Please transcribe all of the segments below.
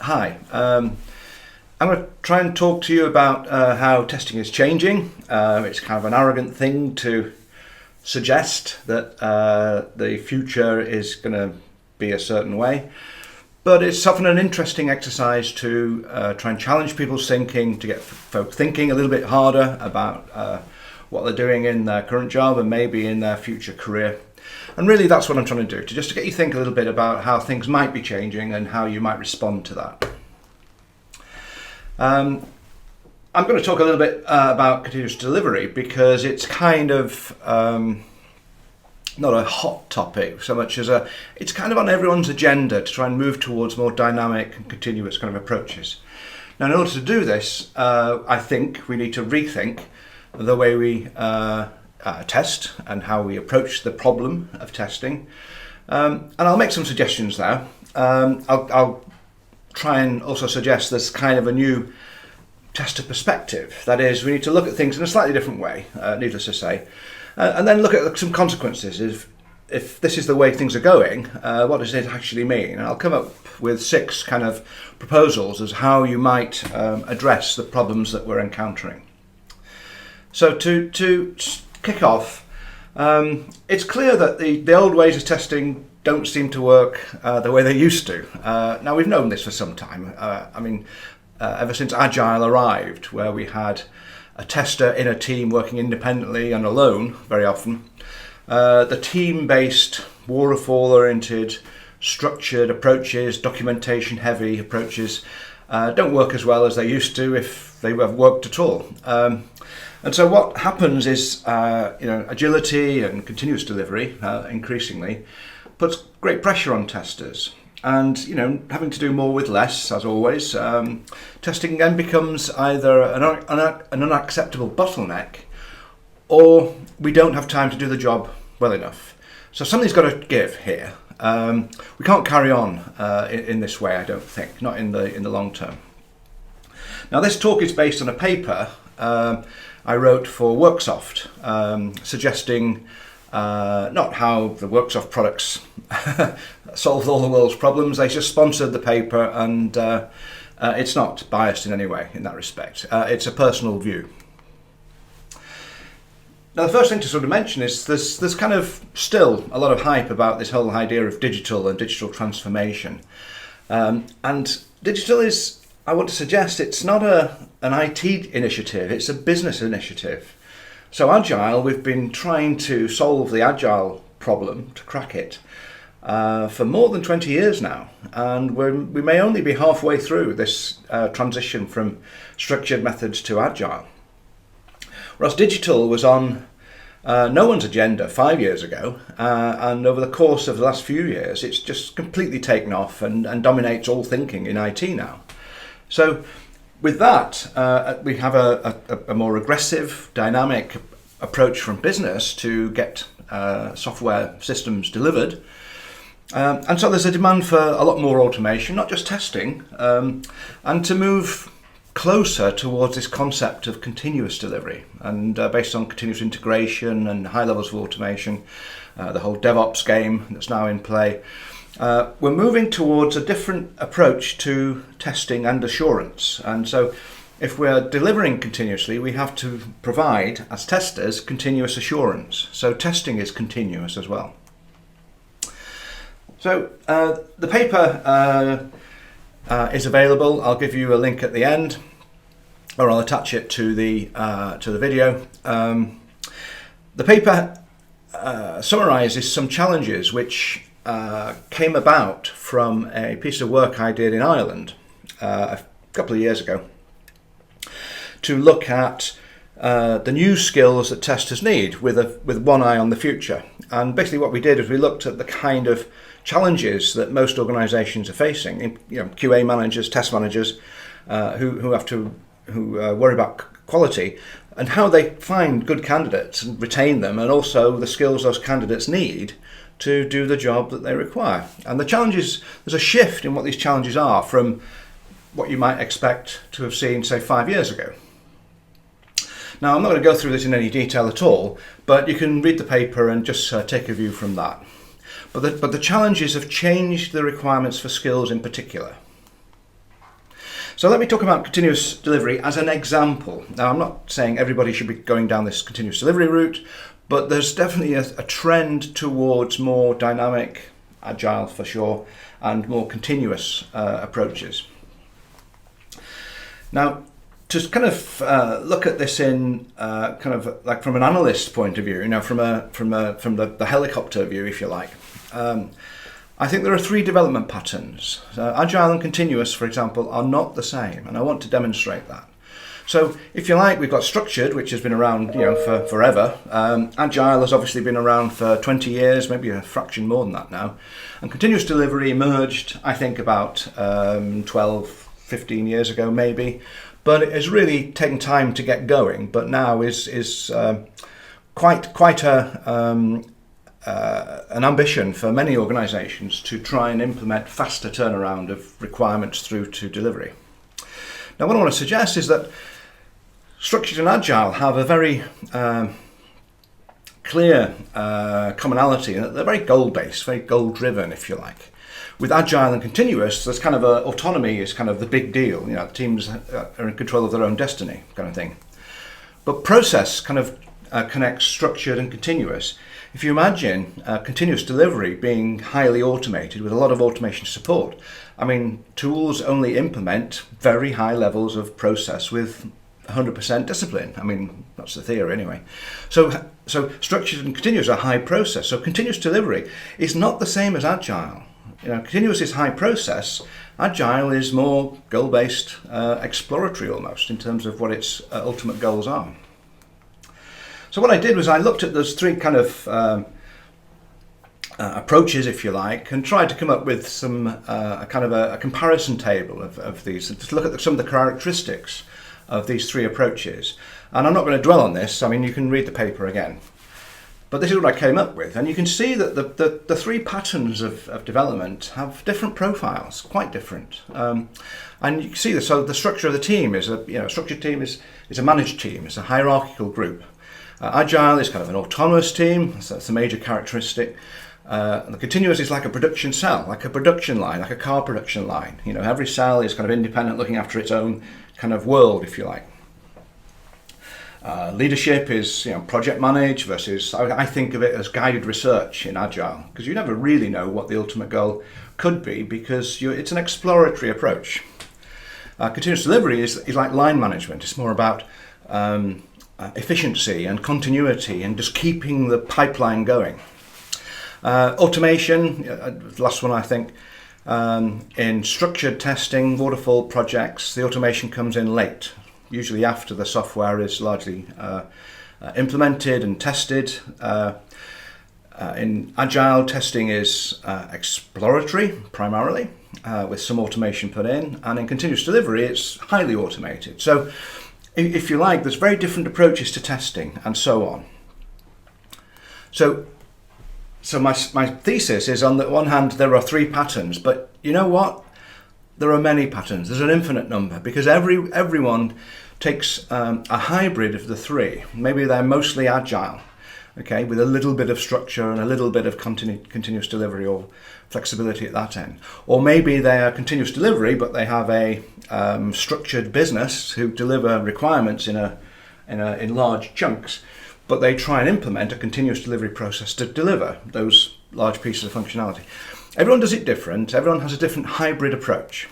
Hi. I'm going to try and talk to you about how testing is changing. It's kind of an arrogant thing to suggest that the future is going to be a certain way, but it's often an interesting exercise to try and challenge people's thinking, to get folk thinking a little bit harder about what they're doing in their current job and maybe in their future career. And really that's what I'm trying to do, to just to get you think a little bit about how things might be changing and how you might respond to that. I'm going to talk a little bit about continuous delivery because it's kind of not a hot topic so much as it's kind of on everyone's agenda to try and move towards more dynamic and continuous kind of approaches. Now, in order to do this, I think we need to rethink the way we test and how we approach the problem of testing. And I'll make some suggestions there. I'll try and also suggest there's kind of a new tester perspective. That is, we need to look at things in a slightly different way, needless to say, and then look at some consequences. If this is the way things are going, what does it actually mean? And I'll come up with 6 kind of proposals as how you might address the problems that we're encountering. So to kick off, it's clear that the old ways of testing don't seem to work the way they used to. Now, we've known this for some time. Ever since Agile arrived, where we had a tester in a team working independently and alone very often, the team-based, waterfall-oriented, structured approaches, documentation-heavy approaches don't work as well as they used to, if they have worked at all. And so what happens is, agility and continuous delivery, increasingly, puts great pressure on testers. And, having to do more with less, as always, testing then becomes either an unacceptable bottleneck, or we don't have time to do the job well enough. So something's got to give here. We can't carry on in this way, I don't think, not in the long term. Now, this talk is based on a paper I wrote for Worksoft, suggesting not how the Worksoft products solved all the world's problems. They just sponsored the paper, and it's not biased in any way in that respect. It's a personal view. Now, the first thing to sort of mention is there's kind of still a lot of hype about this whole idea of digital and digital transformation. And digital is, I want to suggest, it's not an IT initiative, it's a business initiative. So Agile, we've been trying to solve the Agile problem, to crack it, for more than 20 years now. And we may only be halfway through this transition from structured methods to Agile. Whereas digital was on no one's agenda 5 years ago, and over the course of the last few years, it's just completely taken off and dominates all thinking in IT now. So with that, we have a more aggressive, dynamic approach from business to get software systems delivered. And so there's a demand for a lot more automation, not just testing, and to move closer towards this concept of continuous delivery, and based on continuous integration and high levels of automation, the whole DevOps game that's now in play. We're moving towards a different approach to testing and assurance. And so if we're delivering continuously, we have to provide, as testers, continuous assurance. So testing is continuous as well. So the paper is available. I'll give you a link at the end, or I'll attach it to the video. The paper summarizes some challenges which came about from a piece of work I did in Ireland a couple of years ago to look at the new skills that testers need with one eye on the future. And basically what we did is we looked at the kind of challenges that most organizations are facing, QA managers, test managers, who worry about quality, and how they find good candidates and retain them, and also the skills those candidates need to do the job that they require. And the challenges, there's a shift in what these challenges are from what you might expect to have seen, say, 5 years ago. Now, I'm not going to go through this in any detail at all, but you can read the paper and just take a view from that. But the challenges have changed the requirements for skills in particular. So let me talk about continuous delivery as an example. Now, I'm not saying everybody should be going down this continuous delivery route, but there's definitely a trend towards more dynamic, agile for sure, and more continuous approaches. Now, to kind of look at this in kind of like from an analyst's point of view, from the helicopter view, if you like, I think there are three development patterns. Agile and continuous, for example, are not the same, and I want to demonstrate that. So, if you like, we've got structured, which has been around, for forever. Agile has obviously been around for 20 years, maybe a fraction more than that now. And continuous delivery emerged, I think, about 12, 15 years ago, maybe. But it has really taken time to get going. But now is quite an ambition for many organisations to try and implement faster turnaround of requirements through to delivery. Now, what I want to suggest is that structured and agile have a very clear commonality, and they're very goal-based, very goal-driven, if you like. With agile and continuous, there's kind of autonomy is kind of the big deal. The teams are in control of their own destiny, kind of thing. But process kind of connects structured and continuous. If you imagine continuous delivery being highly automated with a lot of automation support, tools only implement very high levels of process with 100% discipline. That's the theory anyway. So structured and continuous are high process. So continuous delivery is not the same as agile. Continuous is high process. Agile is more goal-based, exploratory almost in terms of what its ultimate goals are. So what I did was I looked at those three kind of approaches, if you like, and tried to come up with some a comparison table of these, to look at some of the characteristics of these three approaches. And I'm not going to dwell on this. You can read the paper again. But this is what I came up with. And you can see that the three patterns of development have different profiles, quite different. And you can see this. So the structure of the team is a structured team is a managed team. It's a hierarchical group. Agile is kind of an autonomous team. So that's a major characteristic. And the continuous is like a production cell, like a production line, like a car production line. Every cell is kind of independent, looking after its own kind of world, if you like. Leadership is project managed versus, I think of it as guided research in Agile, because you never really know what the ultimate goal could be, because it's an exploratory approach. Continuous delivery is like line management. It's more about efficiency and continuity and just keeping the pipeline going. Automation, the last one I think, in structured testing, waterfall projects, the automation comes in late, usually after the software is largely implemented and tested. In Agile, testing is exploratory primarily, with some automation put in, and in continuous delivery it's highly automated. So if you like, there's very different approaches to testing and so on. So my thesis is, on the one hand, there are three patterns, but you know what? There are many patterns. There's an infinite number, because everyone takes a hybrid of the three. Maybe they're mostly agile, okay, with a little bit of structure and a little bit of continuous delivery or flexibility at that end. Or maybe they are continuous delivery, but they have a structured business who deliver requirements in large chunks, but they try and implement a continuous delivery process to deliver those large pieces of functionality. Everyone does it different. Everyone has a different hybrid approach.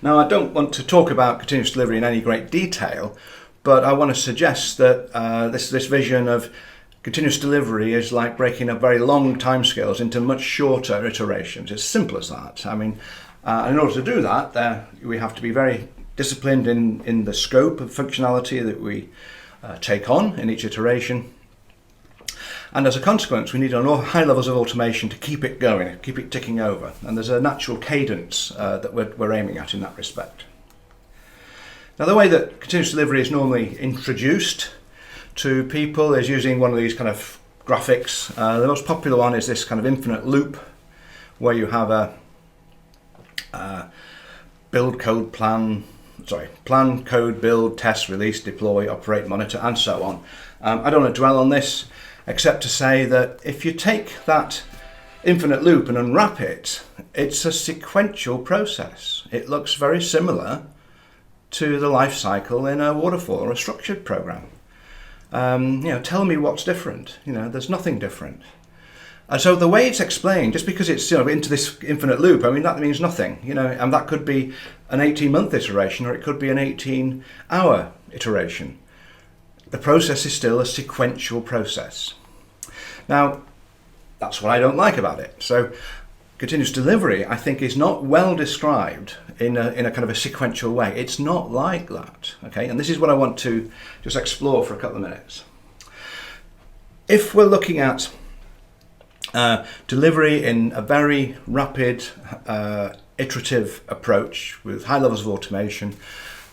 Now, I don't want to talk about continuous delivery in any great detail, but I want to suggest that this vision of continuous delivery is like breaking up very long timescales into much shorter iterations. It's simple as that. In order to do that, we have to be very disciplined in the scope of functionality that we take on in each iteration. And as a consequence, we need high levels of automation to keep it going, keep it ticking over. And there's a natural cadence that we're aiming at in that respect. Now, the way that continuous delivery is normally introduced to people is using one of these kind of graphics. The most popular one is this kind of infinite loop, where you have a plan, code, build, test, release, deploy, operate, monitor, and so on. I don't want to dwell on this, except to say that if you take that infinite loop and unwrap it, it's a sequential process. It looks very similar to the life cycle in a waterfall or a structured program. Tell me what's different. There's nothing different. And so the way it's explained, just because it's into this infinite loop, that means nothing. And that could be an 18-month iteration, or it could be an 18-hour iteration. The process is still a sequential process. Now, that's what I don't like about it. So continuous delivery, I think, is not well described in a kind of a sequential way. It's not like that, okay? And this is what I want to just explore for a couple of minutes. If we're looking at delivery in a very rapid, iterative approach with high levels of automation,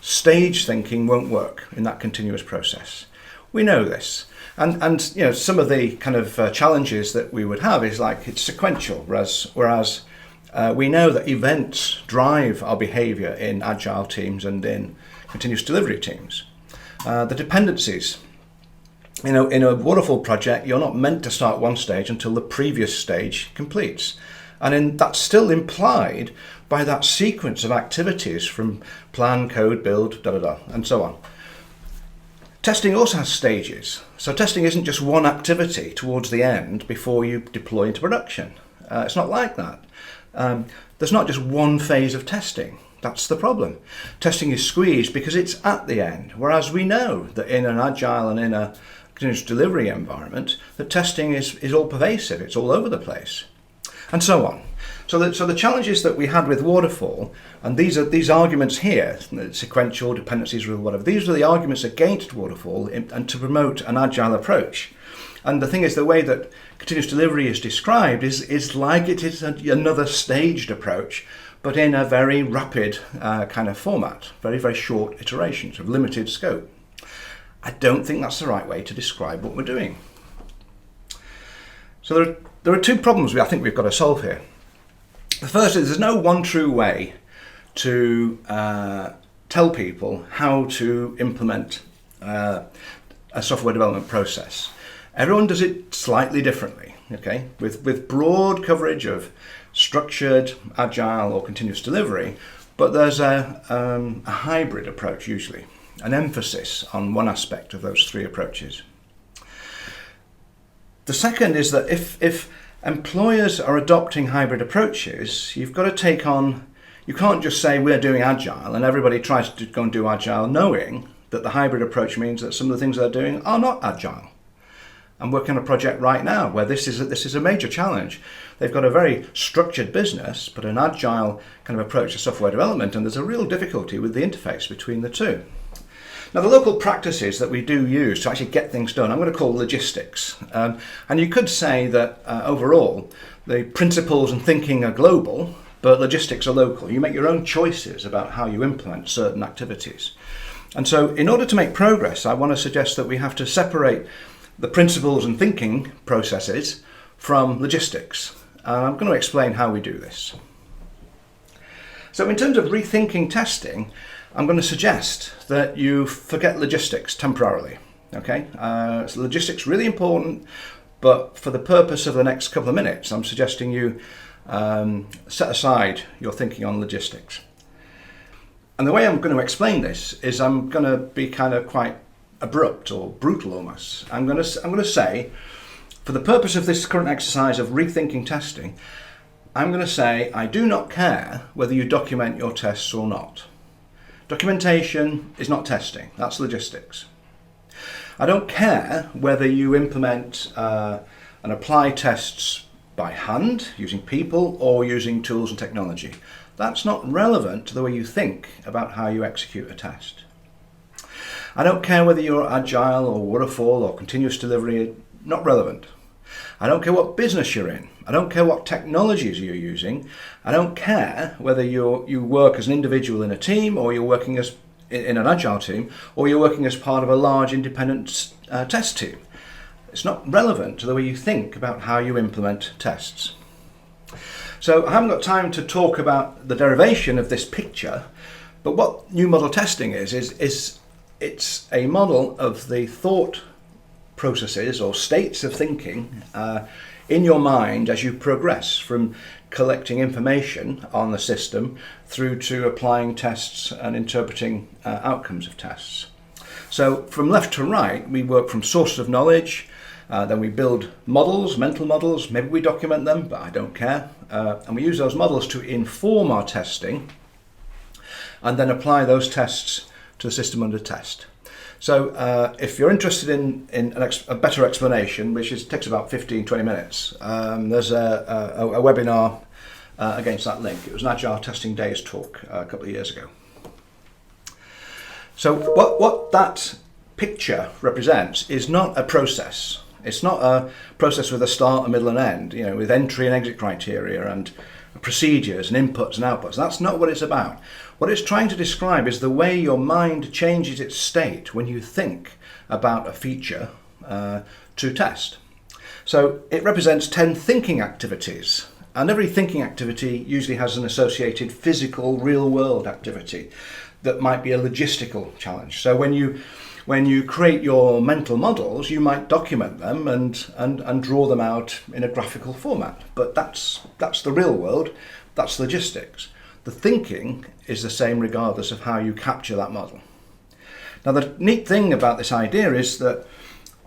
stage thinking won't work in that continuous process. We know this. And some of the kind of challenges that we would have is like it's sequential, whereas we know that events drive our behavior in agile teams and in continuous delivery teams. The dependencies. In a waterfall project, you're not meant to start one stage until the previous stage completes. And that's still implied by that sequence of activities from plan, code, build, and so on. Testing also has stages. So testing isn't just one activity towards the end before you deploy into production. It's not like that. There's not just one phase of testing. That's the problem. Testing is squeezed because it's at the end, whereas we know that in an agile and in a continuous delivery environment, that testing is all pervasive. It's all over the place, and so on. So the challenges that we had with waterfall, and these arguments here, sequential, dependencies, rule, whatever, these are the arguments against waterfall and to promote an agile approach. And the thing is, the way that continuous delivery is described is like it is another staged approach, but in a very rapid kind of format, very, very short iterations of limited scope. I don't think that's the right way to describe what we're doing. So there are two problems I think we've got to solve here. The first is there's no one true way to tell people how to implement a software development process. Everyone does it slightly differently, okay? With broad coverage of structured, agile, or continuous delivery, but there's a hybrid approach usually, an emphasis on one aspect of those three approaches. The second is that if employers are adopting hybrid approaches, you've got to take on, you can't just say we're doing agile and everybody tries to go and do agile knowing that the hybrid approach means that some of the things they're doing are not agile. I'm working on a project right now where this is a major challenge. They've got a very structured business, but an agile kind of approach to software development, and there's a real difficulty with the interface between the two. Now, the local practices that we do use to actually get things done, I'm going to call logistics. And you could say that overall, the principles and thinking are global, but logistics are local. You make your own choices about how you implement certain activities. And so in order to make progress, I want to suggest that we have to separate the principles and thinking processes from logistics. I'm going to explain how we do this. So in terms of rethinking testing, I'm going to suggest that you forget logistics temporarily. Okay, so logistics really important, but for the purpose of the next couple of minutes, I'm suggesting you set aside your thinking on logistics. And the way I'm going to explain this is I'm going to be kind of quite abrupt or brutal almost. I'm going to say, for the purpose of this current exercise of rethinking testing, I'm going to say I do not care whether you document your tests or not. Documentation is not testing, that's logistics. I don't care whether you implement and apply tests by hand, using people, or using tools and technology. That's not relevant to the way you think about how you execute a test. I don't care whether you're agile or waterfall or continuous delivery, not relevant. I don't care what business you're in. I don't care what technologies you're using. I don't care whether you work as an individual in a team, or you're working as in an agile team, or you're working as part of a large independent test team. It's not relevant to the way you think about how you implement tests. So I haven't got time to talk about the derivation of this picture, but what new model testing is it's a model of the thought processes or states of thinking in your mind as you progress from collecting information on the system through to applying tests and interpreting outcomes of tests. So from left to right, we work from sources of knowledge, then we build models, mental models, maybe we document them, but I don't care. And we use those models to inform our testing and then apply those tests to the system under test. So if you're interested in a better explanation, which takes about 15-20 minutes, there's a webinar against that link. It was an Agile Testing Days talk a couple of years ago. So what that picture represents is not a process. It's not a process with a start, a middle and end, with entry and exit criteria and procedures and inputs and outputs. That's not what it's about. What it's trying to describe is the way your mind changes its state when you think about a feature to test. So it represents 10 thinking activities, and every thinking activity usually has an associated physical, real-world activity that might be a logistical challenge. So when you create your mental models, you might document them and draw them out in a graphical format. But that's the real world, that's logistics. The thinking is the same regardless of how you capture that model. Now the neat thing about this idea is that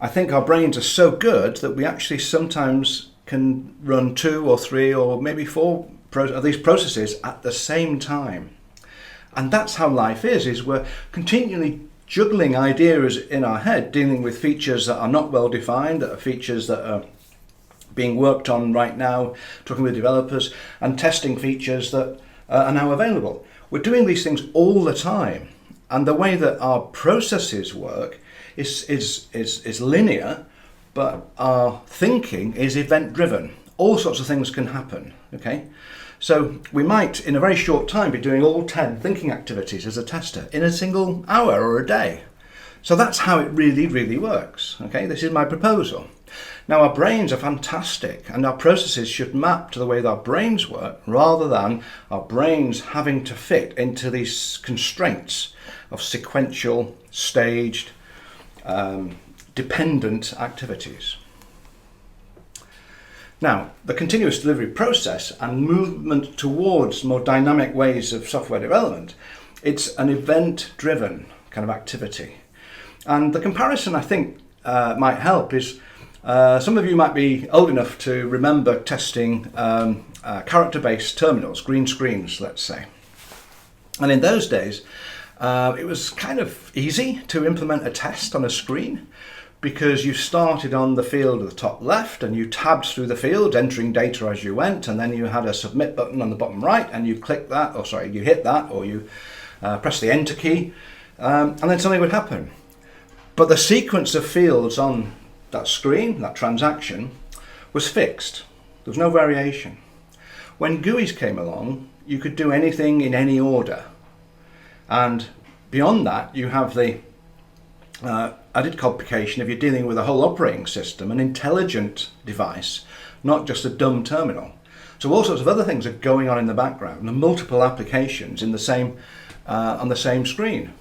I think our brains are so good that we actually sometimes can run 2 or 3 or maybe 4 of these processes at the same time. And that's how life is we're continually juggling ideas in our head, dealing with features that are not well defined, that are features that are being worked on right now, talking with developers, and testing features that are now available. We're doing these things all the time, and the way that our processes work is linear, but our thinking is event-driven. All sorts of things can happen, okay? So we might, in a very short time, be doing all 10 thinking activities as a tester in a single hour or a day. So that's how it really, really works, okay? This is my proposal. Now, our brains are fantastic, and our processes should map to the way that our brains work, rather than our brains having to fit into these constraints of sequential, staged, dependent activities. Now, the continuous delivery process and movement towards more dynamic ways of software development, it's an event-driven kind of activity. And the comparison I think might help is some of you might be old enough to remember testing character-based terminals, green screens, let's say. And in those days, it was kind of easy to implement a test on a screen, because you started on the field at the top left and you tabbed through the field, entering data as you went, and then you had a submit button on the bottom right, and you click that, you hit that, or you press the enter key, and then something would happen. But the sequence of fields on that screen, that transaction, was fixed. There was no variation. When GUIs came along, you could do anything in any order. And beyond that, you have the added complication if you're dealing with a whole operating system, an intelligent device, not just a dumb terminal. So all sorts of other things are going on in the background, and multiple applications in the same on the same screen.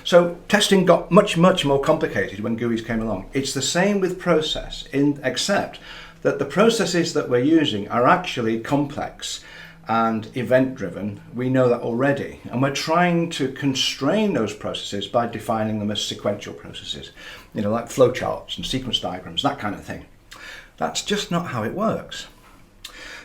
So testing got much more complicated when GUIs came along. It's the same with process, except that the processes that we're using are actually complex and event-driven. We know that already, and we're trying to constrain those processes by defining them as sequential processes, like flowcharts and sequence diagrams, that kind of thing. That's just not how it works.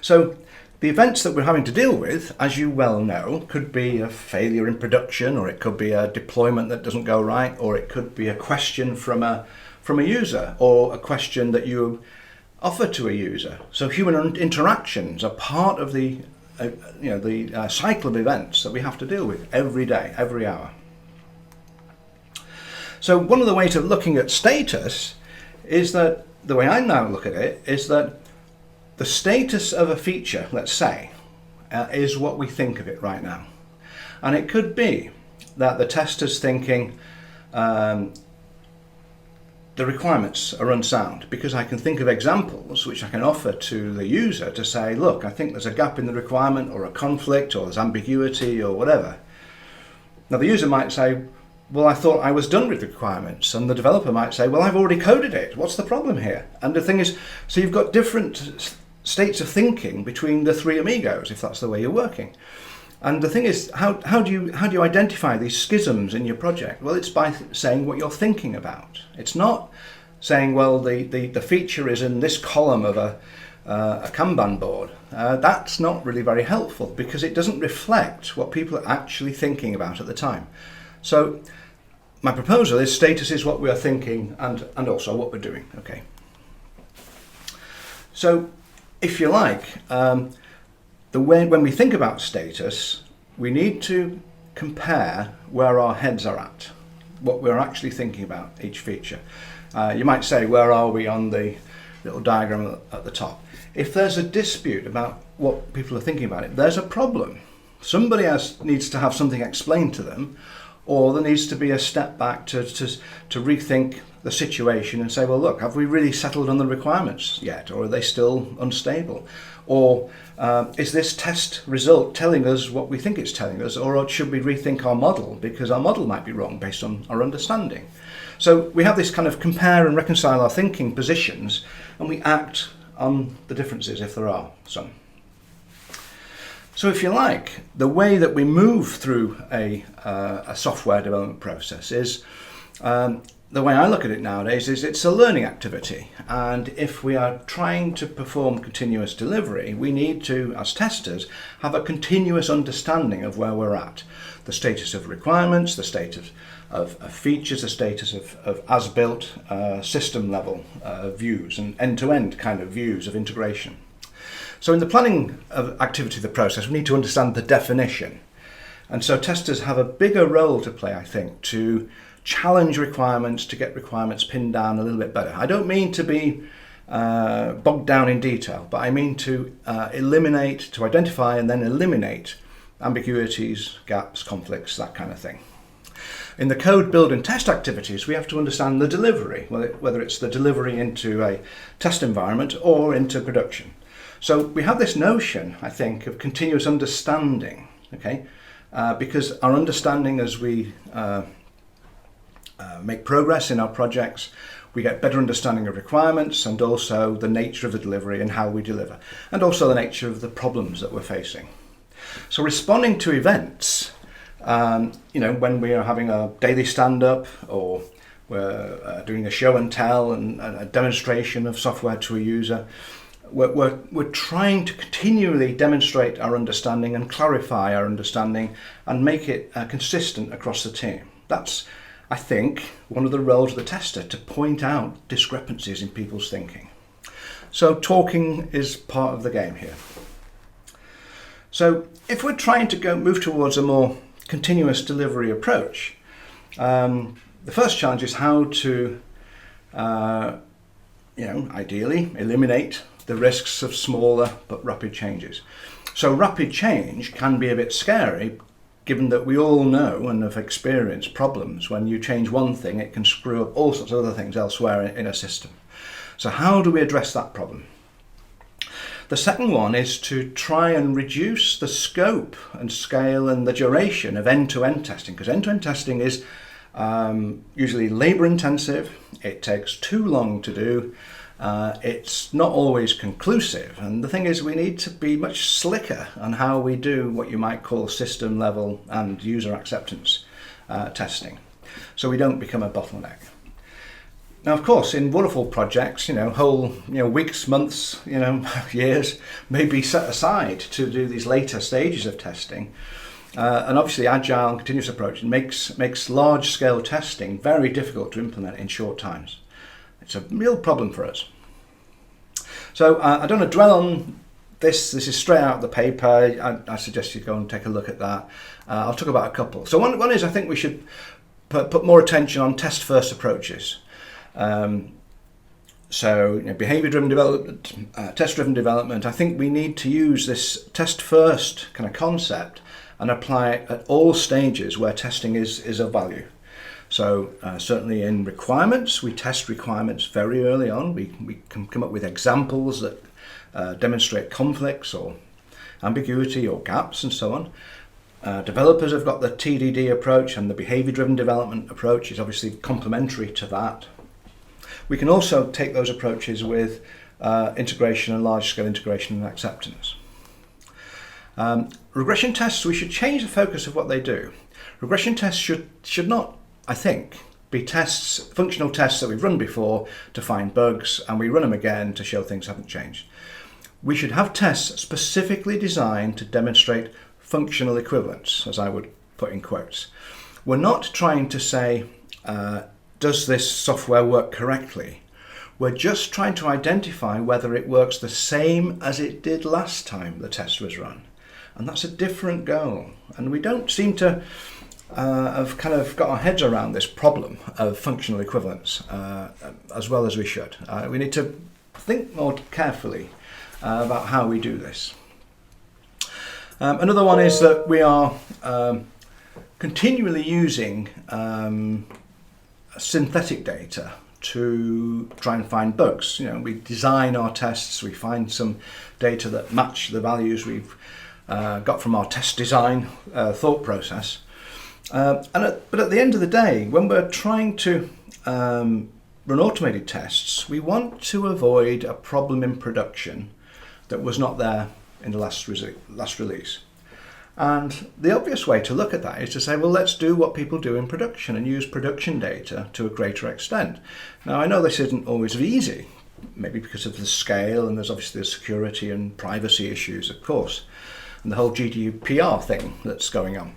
So the events that we're having to deal with, as you well know, could be a failure in production, or it could be a deployment that doesn't go right, or it could be a question from a user, or a question that you offer to a user. So human interactions are part of the cycle of events that we have to deal with every day, every hour. So one of the ways of looking at status is that, the way I now look at it, is that the status of a feature, let's say, is what we think of it right now. And it could be that the tester's thinking the requirements are unsound, because I can think of examples which I can offer to the user to say, look, I think there's a gap in the requirement, or a conflict, or there's ambiguity, or whatever. Now the user might say, well, I thought I was done with the requirements. And the developer might say, well, I've already coded it. What's the problem here? And the thing is, so you've got different states of thinking between the three amigos, if that's the way you're working. And the thing is, how do you identify these schisms in your project? Well, it's by saying what you're thinking about. It's not saying, well, the feature is in this column of a Kanban board. That's not really very helpful because it doesn't reflect what people are actually thinking about at the time. So my proposal is status is what we are thinking and also what we're doing. Okay. So if you like, when we think about status, we need to compare where our heads are at, what we're actually thinking about each feature. You might say, where are we on the little diagram at the top? If there's a dispute about what people are thinking about it, there's a problem. Somebody needs to have something explained to them, or there needs to be a step back to rethink the situation and say, well, look, have we really settled on the requirements yet, or are they still unstable? Or is this test result telling us what we think it's telling us, or should we rethink our model because our model might be wrong based on our understanding? So we have this kind of compare and reconcile our thinking positions, and we act on the differences if there are some. So if you like, the way that we move through a software development process is, the way I look at it nowadays is it's a learning activity. And if we are trying to perform continuous delivery, we need to, as testers, have a continuous understanding of where we're at. The status of requirements, the status of features, the status of as-built system level views and end-to-end kind of views of integration. So in the planning activity of the process, we need to understand the definition. And so testers have a bigger role to play, I think, to challenge requirements, to get requirements pinned down a little bit better. I don't mean to be bogged down in detail, but I mean to identify and then eliminate ambiguities, gaps, conflicts, that kind of thing. In the code, build and test activities, we have to understand the delivery, whether it's the delivery into a test environment or into production. So we have this notion, I think, of continuous understanding, okay? Because our understanding as we make progress in our projects, we get better understanding of requirements and also the nature of the delivery and how we deliver, and also the nature of the problems that we're facing. So responding to events, when we are having a daily stand-up or we're doing a show and tell and a demonstration of software to a user, we're trying to continually demonstrate our understanding and clarify our understanding and make it consistent across the team. That's, I think, one of the roles of the tester, to point out discrepancies in people's thinking. So talking is part of the game here. So if we're trying to move towards a more continuous delivery approach, the first challenge is how to, ideally eliminate the risks of smaller but rapid changes. So rapid change can be a bit scary, given that we all know and have experienced problems when you change one thing, it can screw up all sorts of other things elsewhere in a system. So how do we address that problem? The second one is to try and reduce the scope and scale and the duration of end-to-end testing, because end-to-end testing is usually labor intensive, it takes too long to do, it's not always conclusive, and the thing is we need to be much slicker on how we do what you might call system level and user acceptance testing, so we don't become a bottleneck. Now, of course, in waterfall projects, whole weeks, months, years may be set aside to do these later stages of testing. And obviously, agile and continuous approach makes large-scale testing very difficult to implement in short times. It's a real problem for us. So I don't want to dwell on this. This is straight out of the paper. I suggest you go and take a look at that. I'll talk about a couple. So one is, I think we should put more attention on test-first approaches. Behavior-driven development, test-driven development, I think we need to use this test-first kind of concept and apply it at all stages where testing is of value. So certainly in requirements, we test requirements very early on. We can come up with examples that demonstrate conflicts or ambiguity or gaps and so on. Developers have got the TDD approach, and the behavior-driven development approach is obviously complementary to that. We can also take those approaches with integration and large-scale integration and acceptance. Regression tests, we should change the focus of what they do. Regression tests should not, I think, be tests, functional tests that we've run before to find bugs, and we run them again to show things haven't changed. We should have tests specifically designed to demonstrate functional equivalence, as I would put in quotes. We're not trying to say, does this software work correctly? We're just trying to identify whether it works the same as it did last time the test was run. And that's a different goal. And we don't seem to have kind of got our heads around this problem of functional equivalence as well as we should. We need to think more carefully about how we do this. Another one is that we are continually using synthetic data to try and find bugs. We design our tests, we find some data that match the values we've got from our test design thought process. But at the end of the day, when we're trying to run automated tests, we want to avoid a problem in production that was not there in the last release. And the obvious way to look at that is to say, well, let's do what people do in production and use production data to a greater extent. Now, I know this isn't always easy, maybe because of the scale, and there's obviously the security and privacy issues, of course, and the whole GDPR thing that's going on.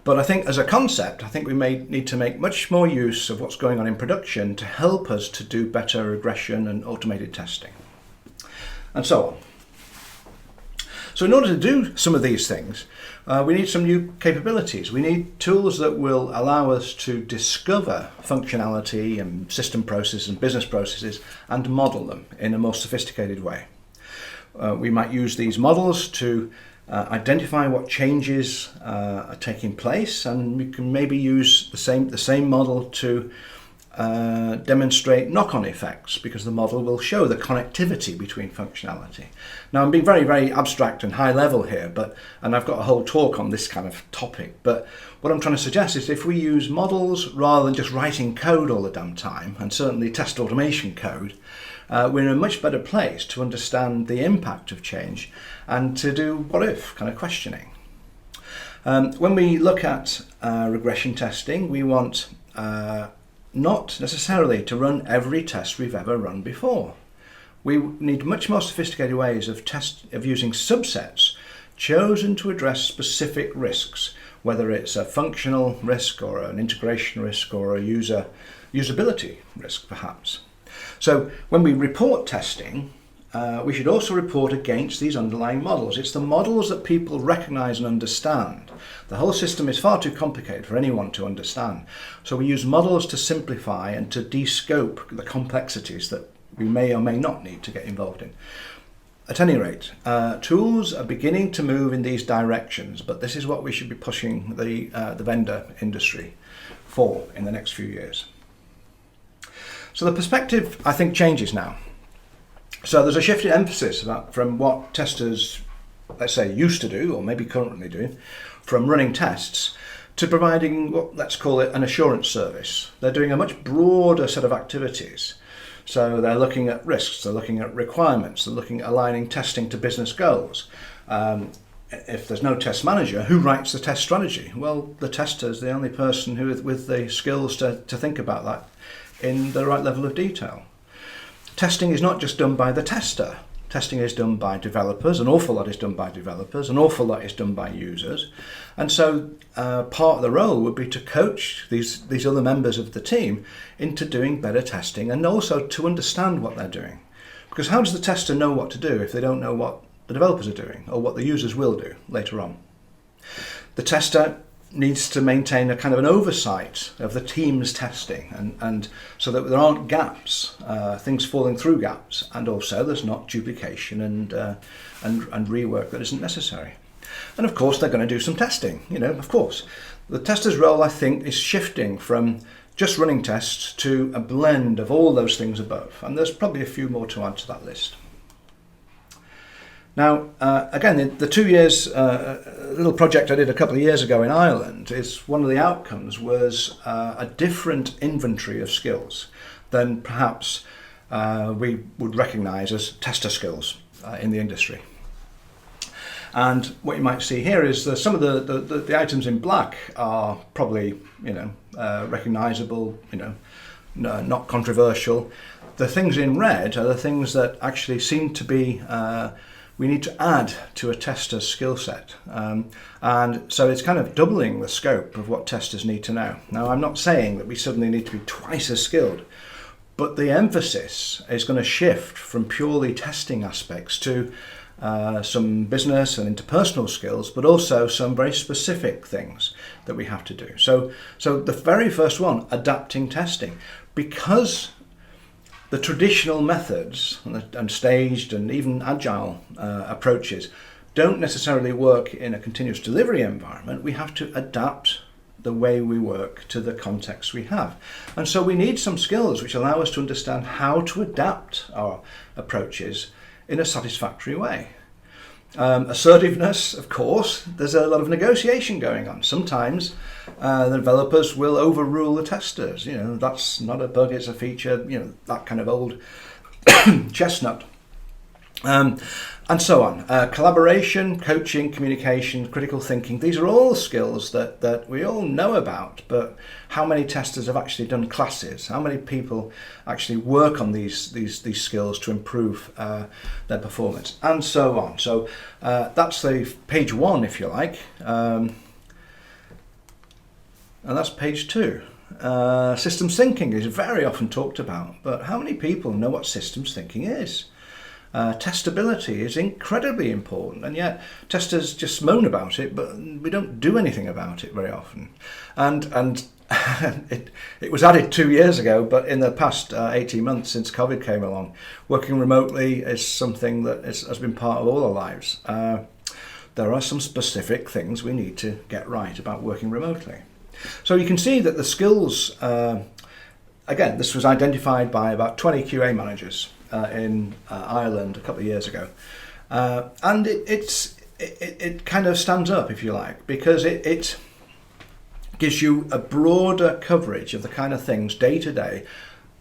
But I think as a concept, I think we may need to make much more use of what's going on in production to help us to do better regression and automated testing, and so on. So in order to do some of these things, we need some new capabilities. We need tools that will allow us to discover functionality and system processes and business processes and model them in a more sophisticated way. We might use these models to identify what changes are taking place, and we can maybe use the same model to demonstrate knock-on effects, because the model will show the connectivity between functionality. Now, I'm being very, very abstract and high level here, and I've got a whole talk on this kind of topic, but what I'm trying to suggest is if we use models rather than just writing code all the damn time, and certainly test automation code, we're in a much better place to understand the impact of change and to do what-if kind of questioning. When we look at regression testing, we want not necessarily to run every test we've ever run before. We need much more sophisticated ways of using subsets chosen to address specific risks, whether it's a functional risk or an integration risk or a usability risk, perhaps. So when we report testing, we should also report against these underlying models. It's the models that people recognize and understand. The whole system is far too complicated for anyone to understand. So we use models to simplify and to de-scope the complexities that we may or may not need to get involved in. At any rate, tools are beginning to move in these directions, but this is what we should be pushing the vendor industry for in the next few years. So the perspective, I think, changes now. So there's a shift in emphasis from what testers, let's say, used to do, or maybe currently do, from running tests to providing what, let's call it, an assurance service. They're doing a much broader set of activities. So they're looking at risks, they're looking at requirements, they're looking at aligning testing to business goals. If there's no test manager, who writes the test strategy? Well, the tester is the only person who with the skills to think about that in the right level of detail. Testing is not just done by the tester. Testing is done by developers. An awful lot is done by developers. An awful lot is done by users. And so part of the role would be to coach these other members of the team into doing better testing and also to understand what they're doing. Because how does the tester know what to do if they don't know what the developers are doing or what the users will do later on? The tester needs to maintain a kind of an oversight of the team's testing and so that there aren't gaps, things falling through gaps, and also there's not duplication and rework that isn't necessary. And of course they're going to do some testing, of course. The tester's role, I think, is shifting from just running tests to a blend of all those things above, and there's probably a few more to add to that list. Now, again, the 2 years, little project I did a couple of years ago in Ireland, is one of the outcomes was a different inventory of skills than perhaps we would recognise as tester skills in the industry. And what you might see here is that some of the items in black are probably, recognisable, not controversial. The things in red are the things that actually seem to be we need to add to a tester's skill set. And so it's kind of doubling the scope of what testers need to know. Now, I'm not saying that we suddenly need to be twice as skilled, but the emphasis is going to shift from purely testing aspects to some business and interpersonal skills, but also some very specific things that we have to do. So the very first one, adapting testing, because the traditional methods and staged and even agile approaches don't necessarily work in a continuous delivery environment. We have to adapt the way we work to the context we have. And so we need some skills which allow us to understand how to adapt our approaches in a satisfactory way. Assertiveness, of course, there's a lot of negotiation going on. Sometimes the developers will overrule the testers. That's not a bug, it's a feature, that kind of old chestnut. And so on. Collaboration, coaching, communication, critical thinking, these are all skills that we all know about, but how many testers have actually done classes? How many people actually work on these skills to improve their performance? And so on. So that's the page 1, if you like. And that's page 2. Systems thinking is very often talked about, but how many people know what systems thinking is? Testability is incredibly important, and yet testers just moan about it, but we don't do anything about it very often. And it was added 2 years ago, but in the past 18 months since COVID came along, working remotely is something that has been part of all our lives. There are some specific things we need to get right about working remotely. So you can see that the skills, again, this was identified by about 20 QA managers in Ireland a couple of years ago, and it kind of stands up, if you like, because it gives you a broader coverage of the kind of things day to day,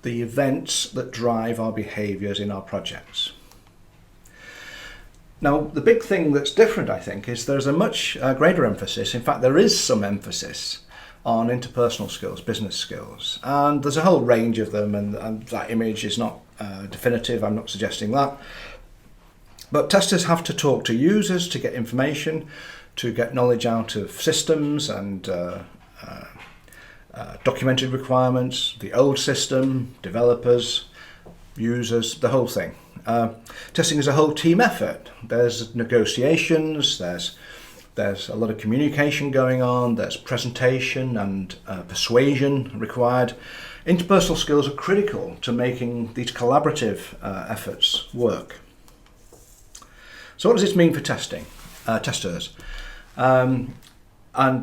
the events that drive our behaviours in our projects. Now, the big thing that's different, I think, is there's a much greater emphasis. In fact, there is some emphasis on interpersonal skills, business skills, and there's a whole range of them, and that image is not definitive, I'm not suggesting that. But testers have to talk to users to get information, to get knowledge out of systems and documented requirements, the old system, developers, users, the whole thing. Testing is a whole team effort. There's negotiations, there's a lot of communication going on, there's presentation and persuasion required. Interpersonal skills are critical to making these collaborative efforts work. So what does this mean for testers? And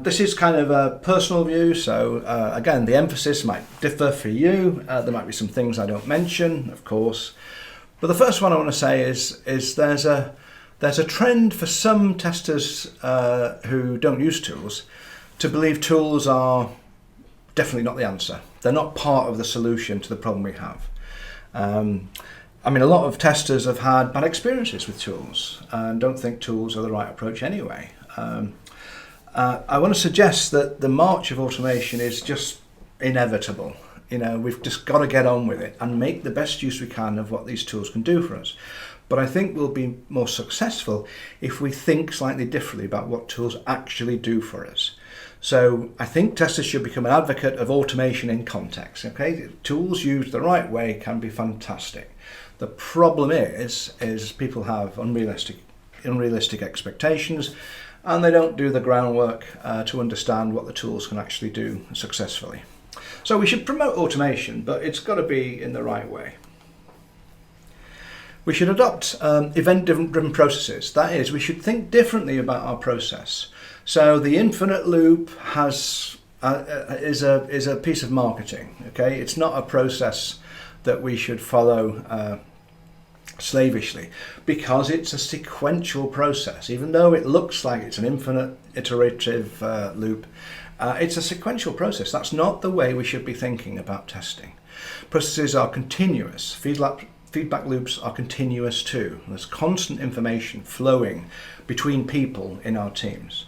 this is kind of a personal view, so again, the emphasis might differ for you. There might be some things I don't mention, of course. But the first one I want to say is there's a trend for some testers who don't use tools to believe tools are definitely not the answer. They're not part of the solution to the problem we have. A lot of testers have had bad experiences with tools and don't think tools are the right approach anyway. I want to suggest that the march of automation is just inevitable. We've just got to get on with it and make the best use we can of what these tools can do for us. But I think we'll be more successful if we think slightly differently about what tools actually do for us. So I think testers should become an advocate of automation in context. Okay, tools used the right way can be fantastic. The problem is people have unrealistic expectations, and they don't do the groundwork to understand what the tools can actually do successfully. So we should promote automation, but it's got to be in the right way. We should adopt event-driven processes. That is, we should think differently about our process. So the infinite loop is a piece of marketing. Okay, it's not a process that we should follow slavishly, because it's a sequential process. Even though it looks like it's an infinite iterative loop, it's a sequential process. That's not the way we should be thinking about testing. Processes are continuous. Feedback loops are continuous too. There's constant information flowing between people in our teams.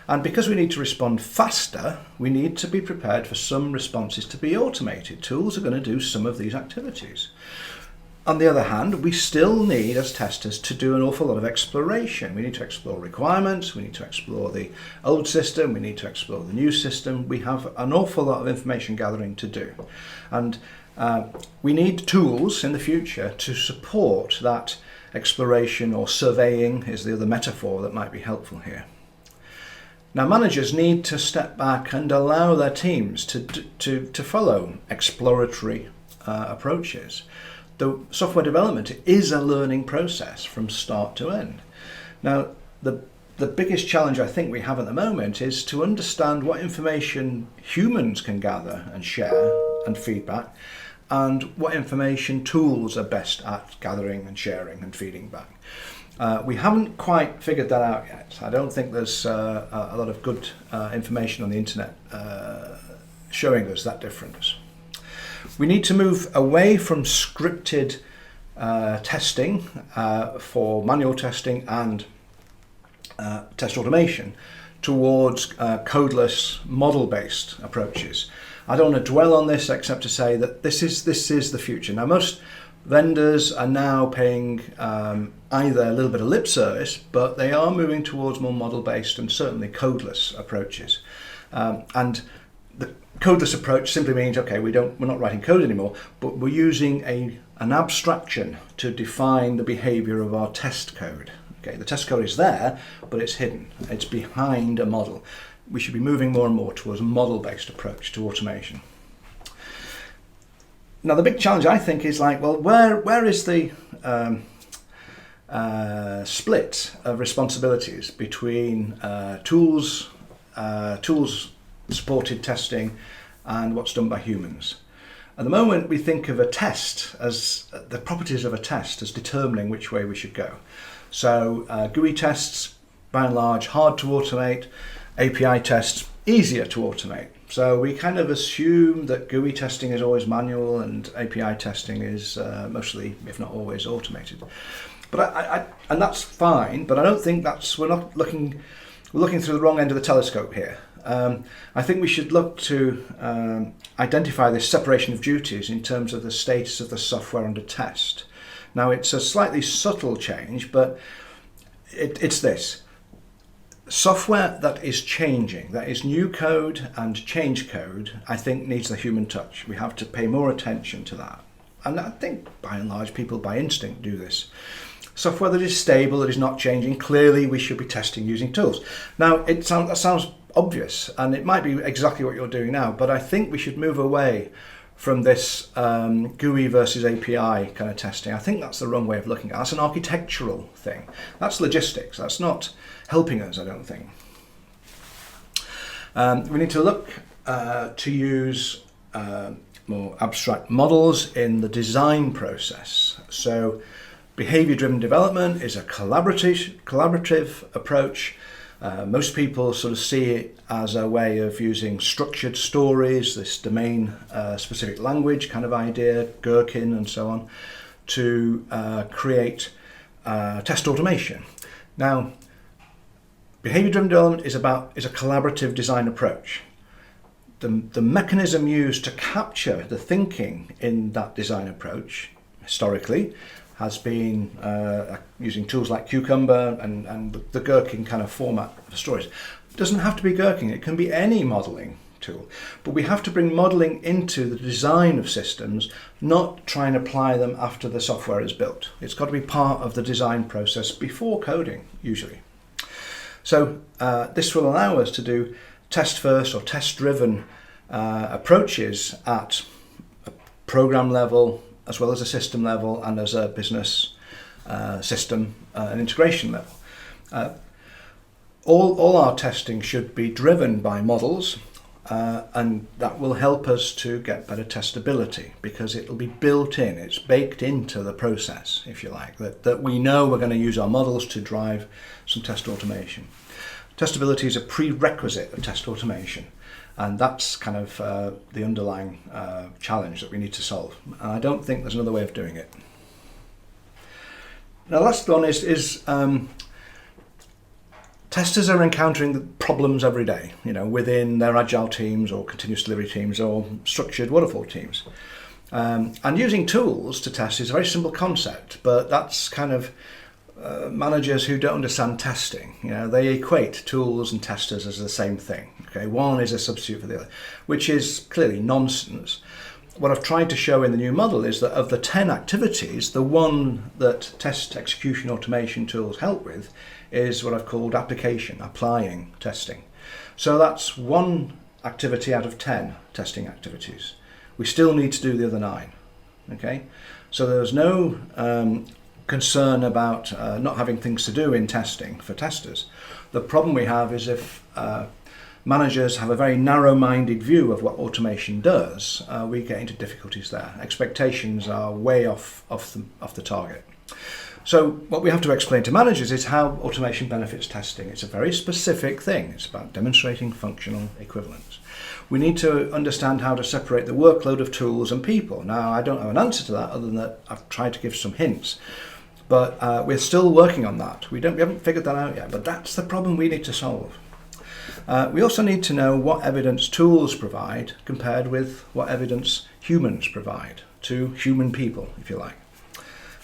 And because we need to respond faster, we need to be prepared for some responses to be automated. Tools are going to do some of these activities. On the other hand, we still need, as testers, to do an awful lot of exploration. We need to explore requirements, we need to explore the old system, we need to explore the new system. We have an awful lot of information gathering to do. And we need tools in the future to support that exploration, or surveying is the other metaphor that might be helpful here. Now, managers need to step back and allow their teams to follow exploratory approaches. The software development is a learning process from start to end. Now, the biggest challenge I think we have at the moment is to understand what information humans can gather and share and feedback, and what information tools are best at gathering and sharing and feeding back. We haven't quite figured that out yet. I don't think there's a lot of good information on the internet showing us that difference. We need to move away from scripted testing for manual testing and test automation towards codeless, model-based approaches. I don't want to dwell on this except to say that this is the future. Now, most vendors are now paying either a little bit of lip service, but they are moving towards more model-based and certainly codeless approaches. And the codeless approach simply means, okay, we're not writing code anymore, but we're using an abstraction to define the behavior of our test code. Okay, the test code is there, but it's hidden. It's behind a model. We should be moving more and more towards a model-based approach to automation. Now, the big challenge, I think, is like, well, where is the split of responsibilities between tools supported testing and what's done by humans? At the moment, we think of a test as the properties of a test as determining which way we should go. So GUI tests, by and large, hard to automate. API tests, easier to automate. So we kind of assume that GUI testing is always manual and API testing is mostly, if not always, automated. But and that's fine, but I don't think we're looking through the wrong end of the telescope here. I think we should look to identify this separation of duties in terms of the status of the software under test. Now, it's a slightly subtle change, but it's this. Software that is changing, that is new code and change code, I think needs the human touch. We have to pay more attention to that. And I think, by and large, people by instinct do this. Software that is stable, that is not changing, clearly we should be testing using tools. Now, that sounds obvious, and it might be exactly what you're doing now, but I think we should move away from this GUI versus API kind of testing. I think that's the wrong way of looking at it. That's an architectural thing. That's logistics. That's not helping us, I don't think. We need to look to use more abstract models in the design process. So behavior-driven development is a collaborative approach. Most people sort of see it as a way of using structured stories, this domain-specific language kind of idea, Gherkin and so on, to create test automation. Now, behavior-driven development is a collaborative design approach. The mechanism used to capture the thinking in that design approach, historically, has been using tools like Cucumber and the Gherkin kind of format for stories. It doesn't have to be Gherkin, it can be any modeling tool. But we have to bring modeling into the design of systems, not try and apply them after the software is built. It's got to be part of the design process before coding, usually. So this will allow us to do test-first or test-driven approaches at a program level, as well as a system level and as a business system and integration level. All our testing should be driven by models, and that will help us to get better testability because it'll be built in, it's baked into the process, if you like, that we know we're going to use our models to drive some test automation. Testability is a prerequisite of test automation, and that's kind of the underlying challenge that we need to solve. And I don't think there's another way of doing it. Now, the last one is testers are encountering the problems every day, within their agile teams or continuous delivery teams or structured waterfall teams. And using tools to test is a very simple concept, but that's kind of managers who don't understand testing. They equate tools and testers as the same thing. Okay, one is a substitute for the other, which is clearly nonsense. What I've tried to show in the new model is that of the 10 activities, the one that test execution automation tools help with is what I've called applying testing. So that's one activity out of 10 testing activities. We still need to do the other 9. Okay, so there's no concern about not having things to do in testing for testers. The problem we have is if managers have a very narrow-minded view of what automation does, we get into difficulties there. Expectations are way off the target. So what we have to explain to managers is how automation benefits testing. It's a very specific thing. It's about demonstrating functional equivalence. We need to understand how to separate the workload of tools and people. Now, I don't have an answer to that other than that I've tried to give some hints. But we're still working on that. We haven't figured that out yet, but that's the problem we need to solve. We also need to know what evidence tools provide compared with what evidence humans provide to human people, if you like.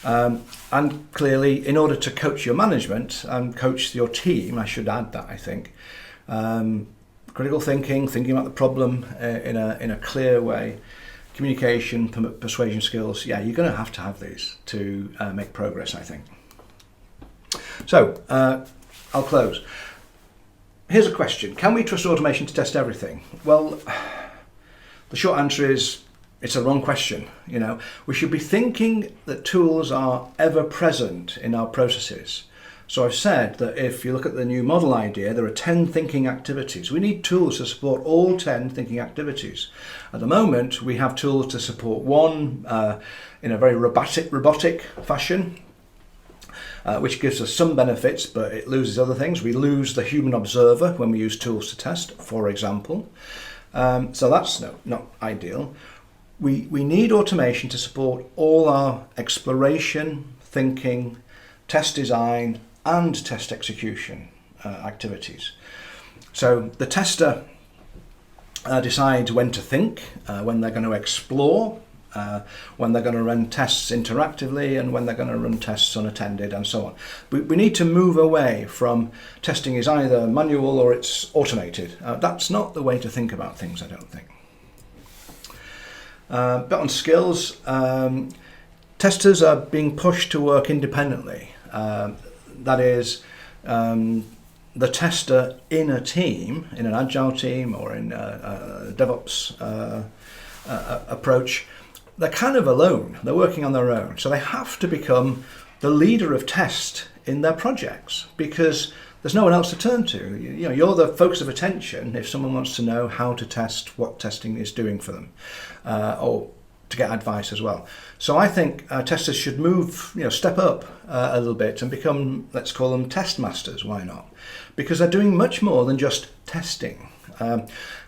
And clearly, in order to coach your management and coach your team, I should add that, I think, critical thinking about the problem in a clear way, communication, persuasion skills, you're going to have these to make progress, I think. So, I'll close. Here's a question. Can we trust automation to test everything? Well, the short answer is it's a wrong question. We should be thinking that tools are ever present in our processes. So I've said that if you look at the new model idea, there are 10 thinking activities. We need tools to support all 10 thinking activities. At the moment, we have tools to support one in a very robotic fashion, which gives us some benefits, but it loses other things. We lose the human observer when we use tools to test, for example. So that's not ideal. We need automation to support all our exploration, thinking, test design, and test execution activities. So the tester decides when to think, when they're going to explore, when they're going to run tests interactively, and when they're going to run tests unattended, and so on. We need to move away from testing is either manual or it's automated. That's not the way to think about things, I don't think. But on skills, testers are being pushed to work independently. That is, the tester in a team, in an agile team or in a DevOps approach, they're kind of alone. They're working on their own. So they have to become the leader of test in their projects because there's no one else to turn to. You're the focus of attention if someone wants to know how to test, what testing is doing for them, or to get advice as well. So I think testers should step up a little bit and become, let's call them test masters. Why not? Because they're doing much more than just testing.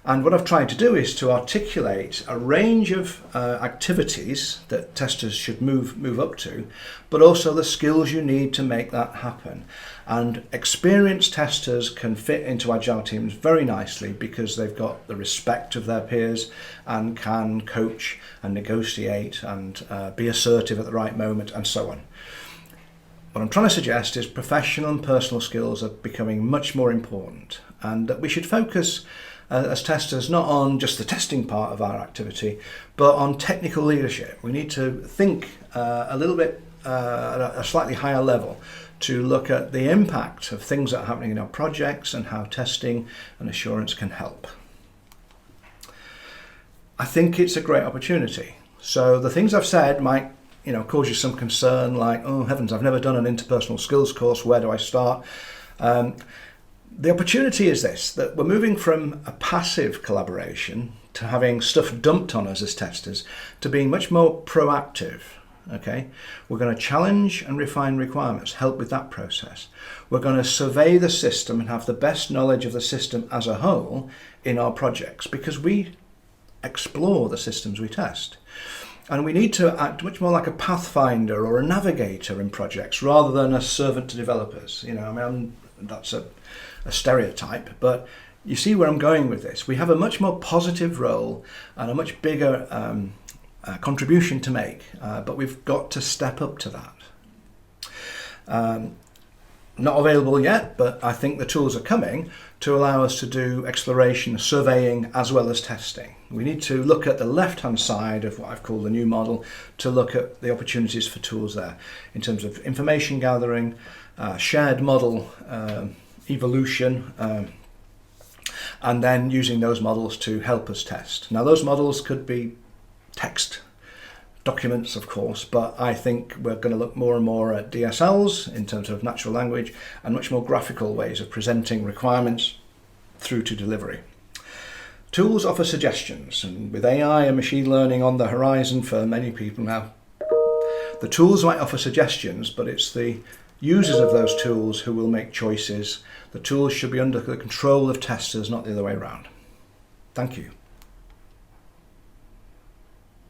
And what I've tried to do is to articulate a range of activities that testers should move up to, but also the skills you need to make that happen. And experienced testers can fit into agile teams very nicely because they've got the respect of their peers and can coach and negotiate and be assertive at the right moment and so on. What I'm trying to suggest is professional and personal skills are becoming much more important, and that we should focus as testers not on just the testing part of our activity, but on technical leadership. We need to think a little bit at a slightly higher level to look at the impact of things that are happening in our projects and how testing and assurance can help. I think it's a great opportunity. So the things I've said might cause you some concern, like, oh heavens, I've never done an interpersonal skills course, where do I start? The opportunity is this, that we're moving from a passive collaboration to having stuff dumped on us as testers to being much more proactive. Okay, we're going to challenge and refine requirements, help with that process. We're going to survey the system and have the best knowledge of the system as a whole in our projects, because we explore the systems we test. And we need to act much more like a pathfinder or a navigator in projects rather than a servant to developers. You know, I mean, that's a stereotype, but you see where I'm going with this. We have a much more positive role and a much bigger contribution to make, but we've got to step up to that. Not available yet, but I think the tools are coming to allow us to do exploration, surveying, as well as testing. We need to look at the left-hand side of what I've called the new model to look at the opportunities for tools there in terms of information gathering, shared model evolution, and then using those models to help us test. Now, those models could be text documents, of course, but I think we're going to look more and more at DSLs in terms of natural language and much more graphical ways of presenting requirements through to delivery. Tools offer suggestions, and with AI and machine learning on the horizon for many people now, the tools might offer suggestions, but it's the users of those tools who will make choices. The tools should be under the control of testers, not the other way around. Thank you.